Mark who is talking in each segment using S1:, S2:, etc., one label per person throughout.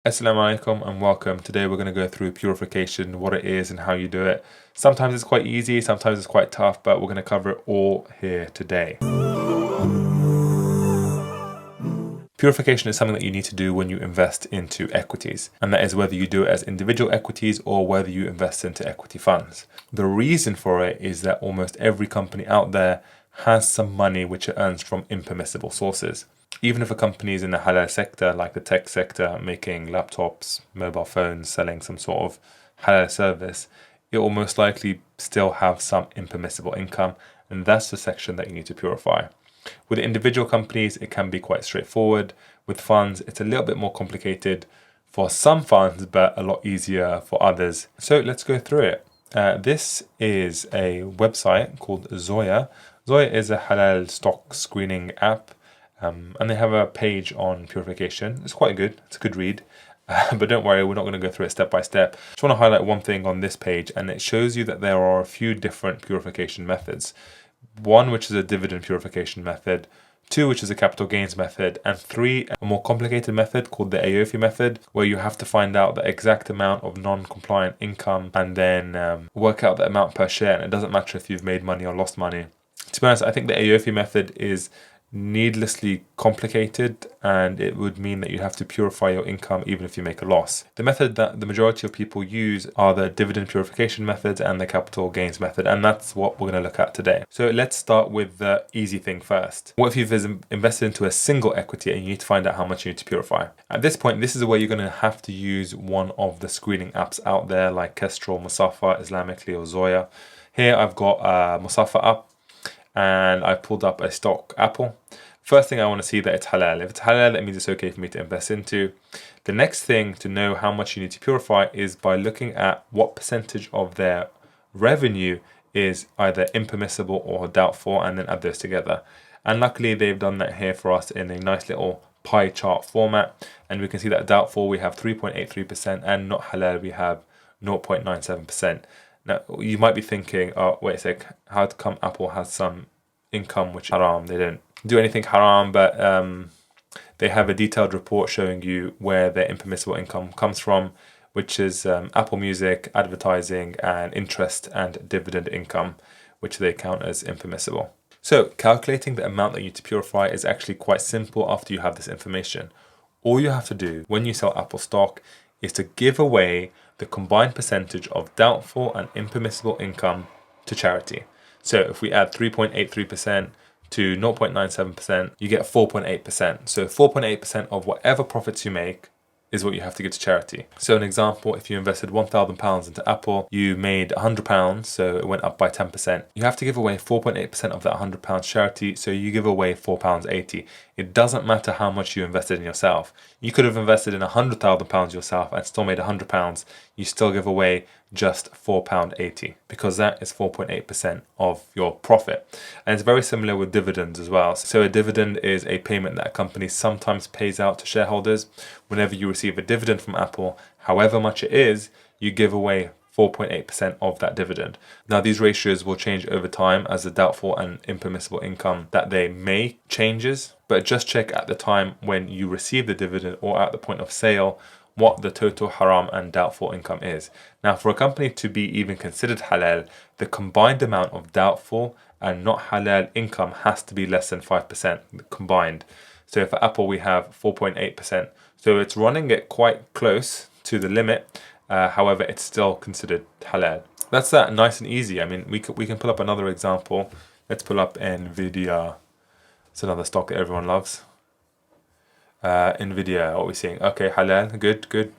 S1: Assalamu alaikum and welcome. Today we're going to go through purification, what it is and how you do it. Sometimes it's quite easy, sometimes it's quite tough, but we're going to cover it all here today. Purification is something that you need to do when you invest into equities, and that is whether you do it as individual equities or whether you invest into equity funds. The reason for it is that almost every company out there has some money which it earns from impermissible sources. Even if a company is in the halal sector, like the tech sector, making laptops, mobile phones, selling some sort of halal service, it will most likely still have some impermissible income, and that's the section that you need to purify. With individual companies, it can be quite straightforward. With funds, it's a little bit more complicated for some funds, but a lot easier for others. So let's go through it. This is a website called Zoya. Zoya is a halal stock screening app. And they have a page on purification. It's quite good. It's a good read. But don't worry, we're not going to go through it step by step. Just want to highlight one thing on this page, and it shows you that there are a few different purification methods. One, which is a dividend purification method. Two, which is a capital gains method. And three, a more complicated method called the AOFI method, where you have to find out the exact amount of non-compliant income and then work out the amount per share. And it doesn't matter if you've made money or lost money. To be honest, I think the AOFI method is needlessly complicated, and it would mean that you have to purify your income even if you make a loss. The method that the majority of people use are the dividend purification methods and the capital gains method, and that's what we're going to look at today. So let's start with the easy thing first. What if you've invested into a single equity and you need to find out how much you need to purify? At this point, this is where you're going to have to use one of the screening apps out there like Kestrel, Musafa, Islamically, or Zoya. Here I've got Musafa up, and I pulled up a stock Apple. First thing, I want to see that it's halal. If it's halal, that means it's okay for me to invest into. The next thing to know how much you need to purify is by looking at what percentage of their revenue is either impermissible or doubtful, and then add those together. And luckily they've done that here for us in a nice little pie chart format, and we can see that doubtful we have 3.83% and not halal we have 0.97%. Now, you might be thinking, oh, wait a sec, how come Apple has some income which is haram? They don't do anything haram, but they have a detailed report showing you where their impermissible income comes from, which is Apple Music, advertising, and interest and dividend income, which they count as impermissible. So calculating the amount that you need to purify is actually quite simple after you have this information. All you have to do when you sell Apple stock is to give away the combined percentage of doubtful and impermissible income to charity. So if we add 3.83% to 0.97%, you get 4.8%. So 4.8% of whatever profits you make is what you have to give to charity. So an example, if you invested £1,000 into Apple, you made £100, so it went up by 10%. You have to give away 4.8% of that £100 charity, so you give away £4.80. It doesn't matter how much you invested in yourself. You could have invested in £100,000 yourself and still made £100. You still give away just £4.80 because that is 4.8% of your profit. And it's very similar with dividends as well. So a dividend is a payment that a company sometimes pays out to shareholders. Whenever you receive a dividend from Apple, however much it is, you give away 4.8% of that dividend. Now these ratios will change over time as the doubtful and impermissible income that they make changes, but just check at the time when you receive the dividend or at the point of sale what the total haram and doubtful income is. Now for a company to be even considered halal, the combined amount of doubtful and not halal income has to be less than 5% combined. So for Apple we have 4.8%, so it's running it quite close to the limit. However, it's still considered halal. That's that, nice and easy. I mean, we can pull up another example. Let's pull up Nvidia. It's another stock that everyone loves. Nvidia, what are we seeing? Okay, halal, good.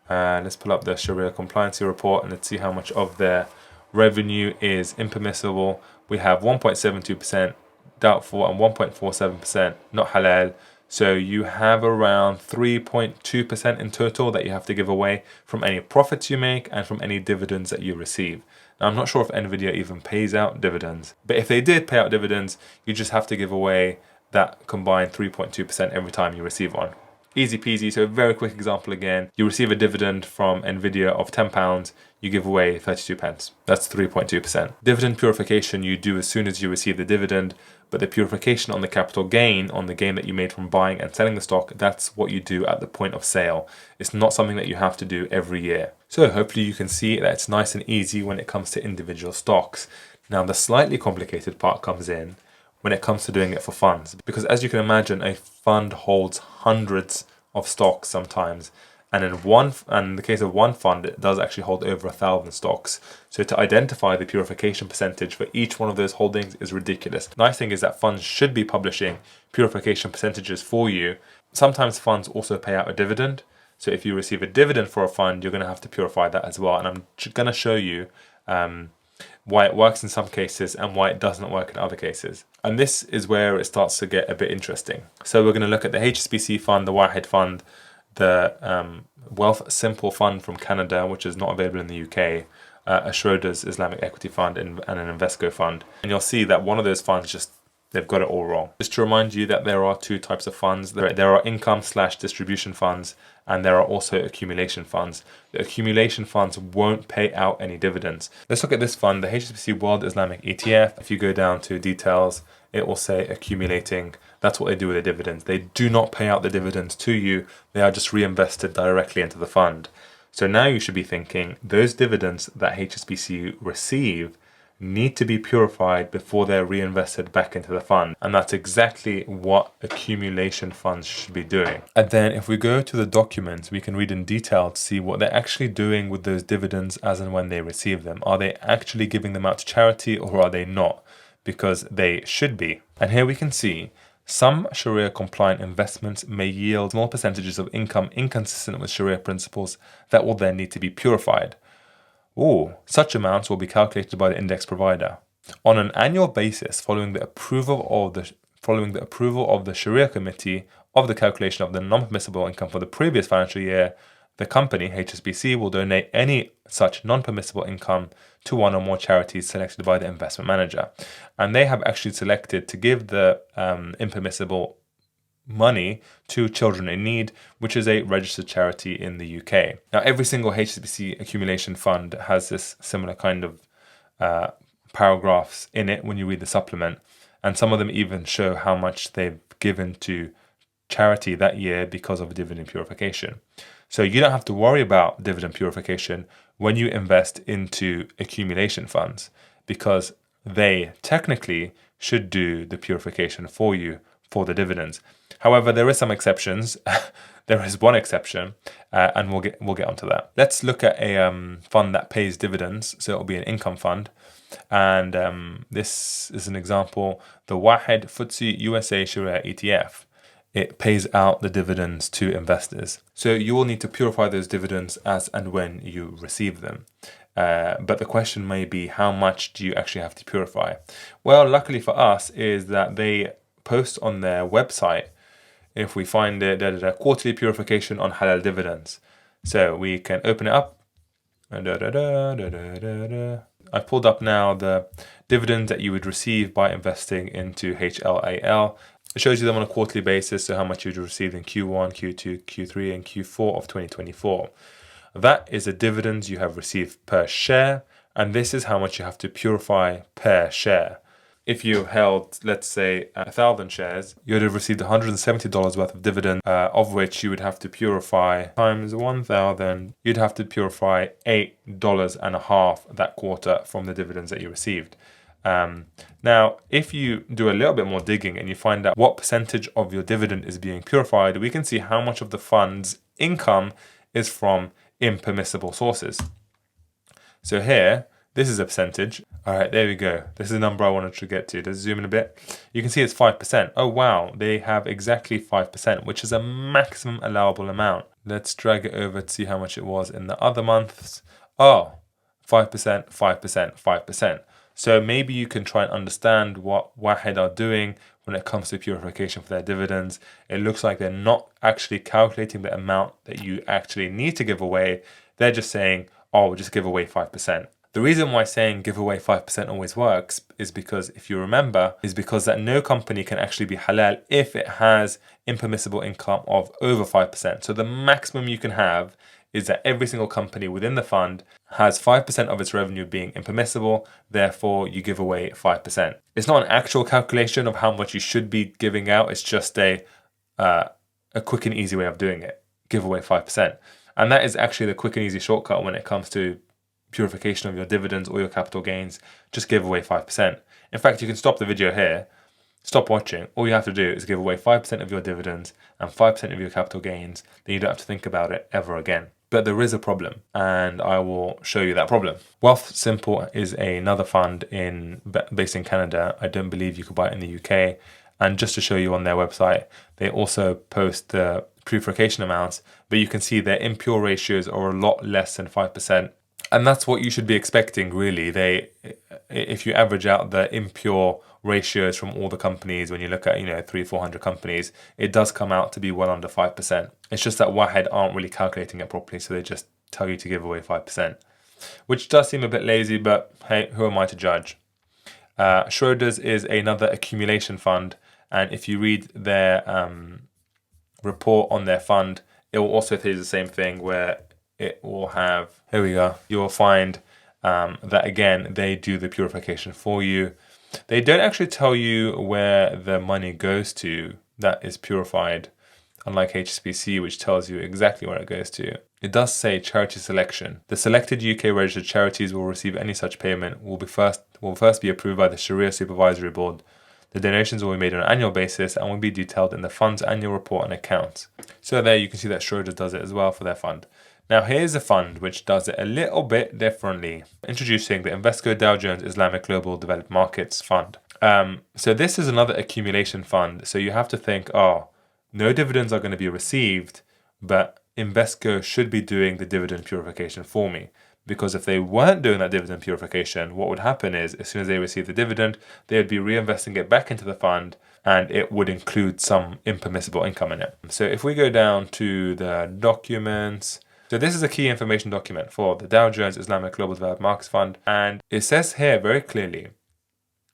S1: Let's pull up the Sharia compliancy report and let's see how much of their revenue is impermissible. We have 1.72% doubtful and 1.47% not halal. So you have around 3.2% in total that you have to give away from any profits you make and from any dividends that you receive. Now, I'm not sure if Nvidia even pays out dividends, but if they did pay out dividends, you just have to give away that combined 3.2% every time you receive one. Easy peasy. So a very quick example again. You receive a dividend from Nvidia of £10. You give away 32 pence. That's 3.2%. Dividend purification you do as soon as you receive the dividend, but the purification on the capital gain, on the gain that you made from buying and selling the stock, that's what you do at the point of sale. It's not something that you have to do every year. So hopefully you can see that it's nice and easy when it comes to individual stocks. Now the slightly complicated part comes in when it comes to doing it for funds, because as you can imagine, a fund holds hundreds of stocks sometimes, and in the case of one fund, it does actually hold over 1,000 stocks. So to identify the purification percentage for each one of those holdings is ridiculous. Nice thing is that funds should be publishing purification percentages for you. Sometimes funds also pay out a dividend. So if you receive a dividend for a fund, you're going to have to purify that as well. And I'm going to show you why it works in some cases and why it doesn't work in other cases. And this is where it starts to get a bit interesting. So we're going to look at the HSBC fund, the Wahed fund, the Wealth Simple fund from Canada, which is not available in the UK, a Schroders Islamic equity fund and an Invesco fund. And you'll see that one of those funds they've got it all wrong. Just to remind you that there are two types of funds. There are income/distribution funds, and there are also accumulation funds. The accumulation funds won't pay out any dividends. Let's look at this fund, the HSBC World Islamic ETF. If you go down to details, it will say accumulating. That's what they do with the dividends. They do not pay out the dividends to you. They are just reinvested directly into the fund. So now you should be thinking those dividends that HSBC receive need to be purified before they're reinvested back into the fund. And that's exactly what accumulation funds should be doing. And then if we go to the documents, we can read in detail to see what they're actually doing with those dividends as and when they receive them. Are they actually giving them out to charity, or are they not? Because they should be. And here we can see some Sharia compliant investments may yield small percentages of income inconsistent with Sharia principles that will then need to be purified. Such amounts will be calculated by the index provider. On an annual basis, following the approval of the Sharia committee of the calculation of the non-permissible income for the previous financial year, the company, HSBC, will donate any such non-permissible income to one or more charities selected by the investment manager. And they have actually selected to give the impermissible money to Children in Need, which is a registered charity in the UK. Now, every single HSBC accumulation fund has this similar kind of paragraphs in it when you read the supplement, and some of them even show how much they've given to charity that year because of dividend purification. So you don't have to worry about dividend purification when you invest into accumulation funds, because they technically should do the purification for you for the dividends. However, there is some exceptions. There is one exception, and we'll get onto that. Let's look at a fund that pays dividends. So it'll be an income fund, and this is an example: the Wahed FTSE USA Sharia ETF. It pays out the dividends to investors. So you will need to purify those dividends as and when you receive them. But the question may be, how much do you actually have to purify? Well, luckily for us is that they post on their website, if we find it, quarterly purification on halal dividends. So we can open it up. I pulled up now the dividends that you would receive by investing into HLAL. It shows you them on a quarterly basis, so how much you'd receive in Q1, Q2, Q3, and Q4 of 2024. That is the dividends you have received per share, and this is how much you have to purify per share. If you held, let's say, 1,000 shares, you would have received $170 worth of dividend, of which you would have to purify times 1,000. You'd have to purify $8.50 that quarter from the dividends that you received. Now, if you do a little bit more digging and you find out what percentage of your dividend is being purified, we can see how much of the fund's income is from impermissible sources. So here, this is a percentage. All right, there we go. This is the number I wanted to get to. Let's zoom in a bit. You can see it's 5%. Oh, wow. They have exactly 5%, which is a maximum allowable amount. Let's drag it over to see how much it was in the other months. Oh, 5%, 5%, 5%. So maybe you can try and understand what Wahed are doing when it comes to purification for their dividends. It looks like they're not actually calculating the amount that you actually need to give away. They're just saying, oh, we'll just give away 5%. The reason why saying give away 5% always works is because, if you remember, that no company can actually be halal if it has impermissible income of over 5%. So the maximum you can have is that every single company within the fund has 5% of its revenue being impermissible, therefore you give away 5%. It's not an actual calculation of how much you should be giving out, it's just a quick and easy way of doing it. Give away 5%. And that is actually the quick and easy shortcut when it comes to purification of your dividends or your capital gains. Just give away 5%. In fact, you can stop the video here, stop watching. All you have to do is give away 5% of your dividends and 5% of your capital gains. Then you don't have to think about it ever again. But there is a problem, and I will show you that problem. Wealth Simple is another fund based in Canada. I don't believe you could buy it in the UK. And just to show you on their website, they also post the purification amounts, but you can see their impure ratios are a lot less than 5%. And that's what you should be expecting, really. If you average out the impure ratios from all the companies, when you look at 300-400 companies, it does come out to be well under 5%. It's just that Wahed aren't really calculating it properly, so they just tell you to give away 5%, which does seem a bit lazy, but hey, who am I to judge? Schroders is another accumulation fund, and if you read their report on their fund, it will also tell you the same thing, where it will have, here we go, you will find that again, they do the purification for you. They don't actually tell you where the money goes to that is purified, unlike HSBC, which tells you exactly where it goes to. It does say charity selection. The selected UK registered charities will receive any such payment will first be approved by the Sharia Supervisory Board. The donations will be made on an annual basis and will be detailed in the fund's annual report and accounts. So there you can see that Schroders does it as well for their fund. Now here's a fund which does it a little bit differently. Introducing the Invesco Dow Jones Islamic Global Developed Markets Fund. So this is another accumulation fund. So you have to think, no dividends are going to be received, but Invesco should be doing the dividend purification for me. Because if they weren't doing that dividend purification, what would happen is, as soon as they receive the dividend, they would be reinvesting it back into the fund, and it would include some impermissible income in it. So if we go down to the documents, so this is a key information document for the Dow Jones Islamic Global Developed Markets Fund, and it says here very clearly,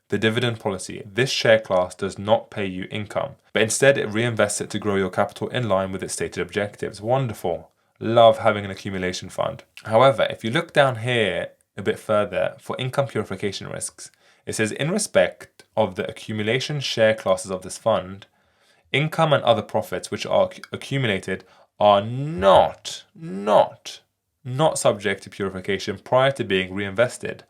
S1: the dividend policy. This share class does not pay you income, but instead it reinvests it to grow your capital in line with its stated objectives. Wonderful. Love having an accumulation fund. However, if you look down here a bit further for income purification risks, it says in respect of the accumulation share classes of this fund, income and other profits which are accumulated are not subject to purification prior to being reinvested.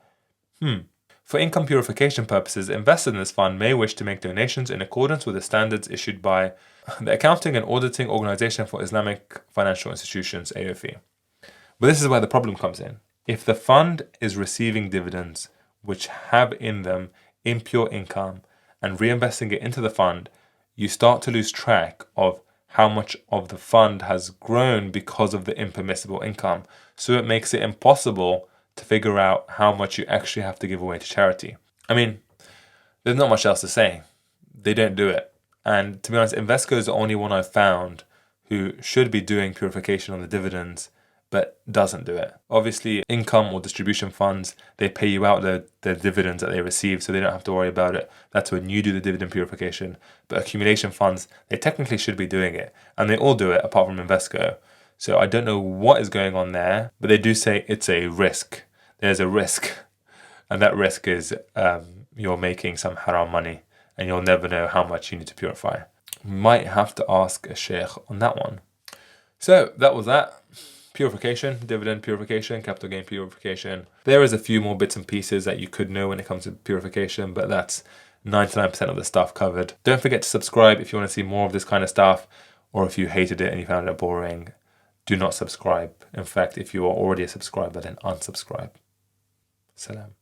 S1: For income purification purposes, investors in this fund may wish to make donations in accordance with the standards issued by the Accounting and Auditing Organization for Islamic Financial Institutions, AOFI. But this is where the problem comes in. If the fund is receiving dividends which have in them impure income and reinvesting it into the fund, you start to lose track of how much of the fund has grown because of the impermissible income. So it makes it impossible to figure out how much you actually have to give away to charity. I mean, there's not much else to say. They don't do it. And to be honest, Invesco is the only one I've found who should be doing purification on the dividends, but doesn't do it. Obviously, income or distribution funds, they pay you out the dividends that they receive, so they don't have to worry about it. That's when you do the dividend purification. But accumulation funds, they technically should be doing it. And they all do it apart from Invesco. So I don't know what is going on there, but they do say it's a risk. There's a risk. And that risk is you're making some haram money and you'll never know how much you need to purify. Might have to ask a sheikh on that one. So that was that. Purification, dividend purification, capital gain purification. There is a few more bits and pieces that you could know when it comes to purification, but that's 99% of the stuff covered. Don't forget to subscribe if you want to see more of this kind of stuff, or if you hated it and you found it boring, do not subscribe. In fact, if you are already a subscriber, then unsubscribe. Salam.